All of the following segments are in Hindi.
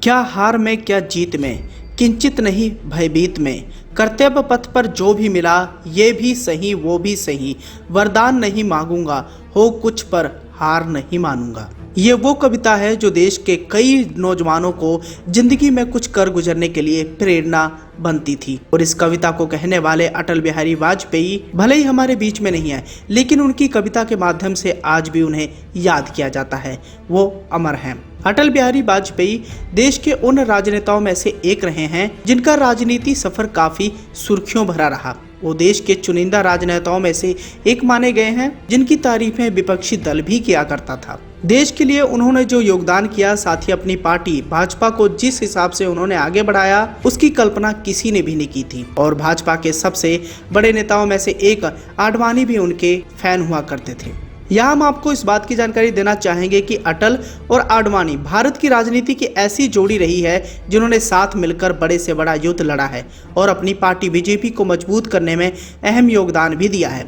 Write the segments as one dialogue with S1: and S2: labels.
S1: क्या हार में क्या जीत में, किंचित नहीं भयभीत में, कर्तव्य पथ पर जो भी मिला ये भी सही वो भी सही, वरदान नहीं मांगूंगा, हो कुछ पर हार नहीं मानूंगा। ये वो कविता है जो देश के कई नौजवानों को जिंदगी में कुछ कर गुजरने के लिए प्रेरणा बनती थी। और इस कविता को कहने वाले अटल बिहारी वाजपेयी भले ही हमारे बीच में नहीं है, लेकिन उनकी कविता के माध्यम से आज भी उन्हें याद किया जाता है, वो अमर हैं। अटल बिहारी वाजपेयी देश के उन राजनेताओं में से एक रहे हैं जिनका राजनीति सफर काफी सुर्खियों भरा रहा। वो देश के चुनिंदा राजनेताओं में से एक माने गए हैं जिनकी तारीफें विपक्षी दल भी किया करता था। देश के लिए उन्होंने जो योगदान किया, साथ ही अपनी पार्टी भाजपा को जिस हिसाब से उन्होंने आगे बढ़ाया, उसकी कल्पना किसी ने भी नहीं की थी। और भाजपा के सबसे बड़े नेताओं में से एक आडवाणी भी उनके फैन हुआ करते थे। यहाँ हम आपको इस बात की जानकारी देना चाहेंगे कि अटल और आडवाणी भारत की राजनीति की ऐसी जोड़ी रही है जिन्होंने साथ मिलकर बड़े से बड़ा युद्ध लड़ा है और अपनी पार्टी बीजेपी को मजबूत करने में अहम योगदान भी दिया है।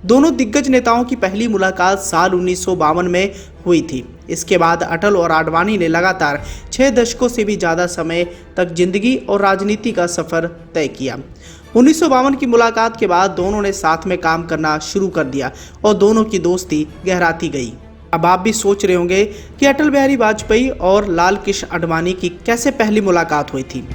S1: दोनों दिग्गज नेताओं की पहली मुलाकात साल 1952 में हुई थी। इसके बाद अटल और आडवाणी ने लगातार 6 दशकों से भी ज़्यादा समय तक जिंदगी और राजनीति का सफर तय किया। 1952 की मुलाकात के बाद दोनों ने साथ में काम करना शुरू कर दिया और दोनों की दोस्ती गहराती गई। अब आप भी सोच रहे होंगे कि अटल बिहारी वाजपेयी और लाल कृष्ण आडवाणी की कैसे पहली मुलाकात हुई थी।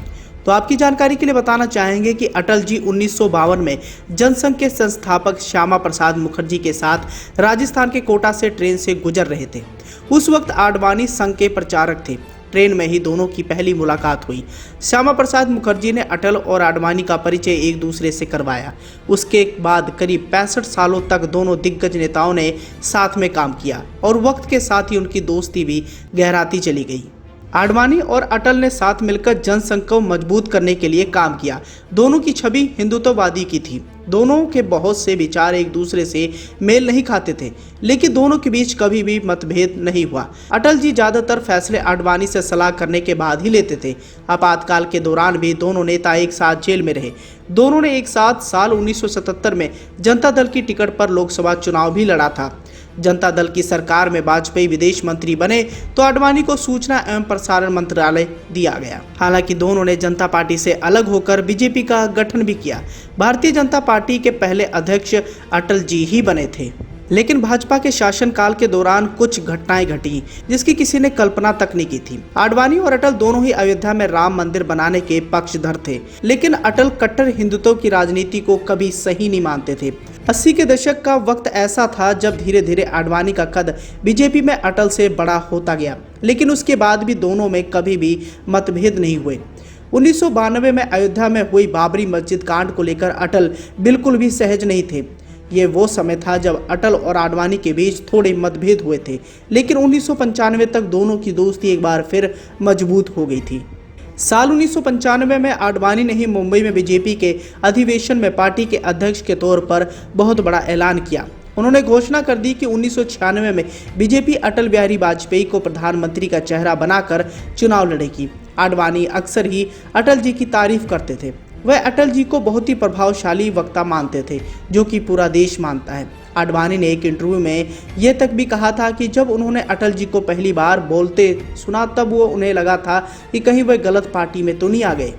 S1: तो आपकी जानकारी के लिए बताना चाहेंगे कि अटल जी 1952 में जनसंघ के संस्थापक श्यामा प्रसाद मुखर्जी के साथ राजस्थान के कोटा से ट्रेन से गुजर रहे थे। उस वक्त आडवाणी संघ के प्रचारक थे। ट्रेन में ही दोनों की पहली मुलाकात हुई। श्यामा प्रसाद मुखर्जी ने अटल और आडवाणी का परिचय एक दूसरे से करवाया। उसके बाद करीब 65 सालों तक दोनों दिग्गज नेताओं ने साथ में काम किया और वक्त के साथ ही उनकी दोस्ती भी गहराती चली गई। आडवाणी और अटल ने साथ मिलकर जनसंघ को मजबूत करने के लिए काम किया। दोनों की छवि हिंदुत्ववादी की थी। दोनों के बहुत से विचार एक दूसरे से मेल नहीं खाते थे, लेकिन दोनों के बीच कभी भी मतभेद नहीं हुआ। अटल जी ज्यादातर फैसले आडवाणी से सलाह करने के बाद ही लेते थे। आपातकाल के दौरान भी दोनों नेता एक साथ जेल में रहे। दोनों ने एक साथ साल 1977 में जनता दल की टिकट पर लोकसभा चुनाव भी लड़ा था। जनता दल की सरकार में वाजपेयी विदेश मंत्री बने तो आडवाणी को सूचना एवं प्रसारण मंत्रालय दिया गया। हालांकि दोनों ने जनता पार्टी से अलग होकर बीजेपी का गठन भी किया। भारतीय जनता पार्टी के पहले अध्यक्ष अटल जी ही बने थे, लेकिन भाजपा के शासनकाल के दौरान कुछ घटनाएं घटी जिसकी किसी ने कल्पना तक नहीं की थी। आडवाणी और अटल दोनों ही अयोध्या में राम मंदिर बनाने के पक्षधर थे, लेकिन अटल कट्टर हिंदुत्व की राजनीति को कभी सही नहीं मानते थे। 80 के दशक का वक्त ऐसा था जब धीरे धीरे आडवाणी का कद बीजेपी में अटल से बड़ा होता गया, लेकिन उसके बाद भी दोनों में कभी भी मतभेद नहीं हुए। 1992 में अयोध्या में हुई बाबरी मस्जिद कांड को लेकर अटल बिल्कुल भी सहज नहीं थे। ये वो समय था जब अटल और आडवाणी के बीच थोड़े मतभेद हुए थे, लेकिन 1995 तक दोनों की दोस्ती एक बार फिर मजबूत हो गई थी। साल 1995 में आडवाणी ने ही मुंबई में बीजेपी के अधिवेशन में पार्टी के अध्यक्ष के तौर पर बहुत बड़ा ऐलान किया। उन्होंने घोषणा कर दी कि 1996 में बीजेपी अटल बिहारी वाजपेयी को प्रधानमंत्री का चेहरा बनाकर चुनाव लड़ेगी। आडवाणी अक्सर ही अटल जी की तारीफ करते थे। वह अटल जी को बहुत ही प्रभावशाली वक्ता मानते थे, जो कि पूरा देश मानता है। आडवाणी ने एक इंटरव्यू में यह तक भी कहा था कि जब उन्होंने अटल जी को पहली बार बोलते सुना तब वो उन्हें लगा था कि कहीं वह गलत पार्टी में तो नहीं आ गए।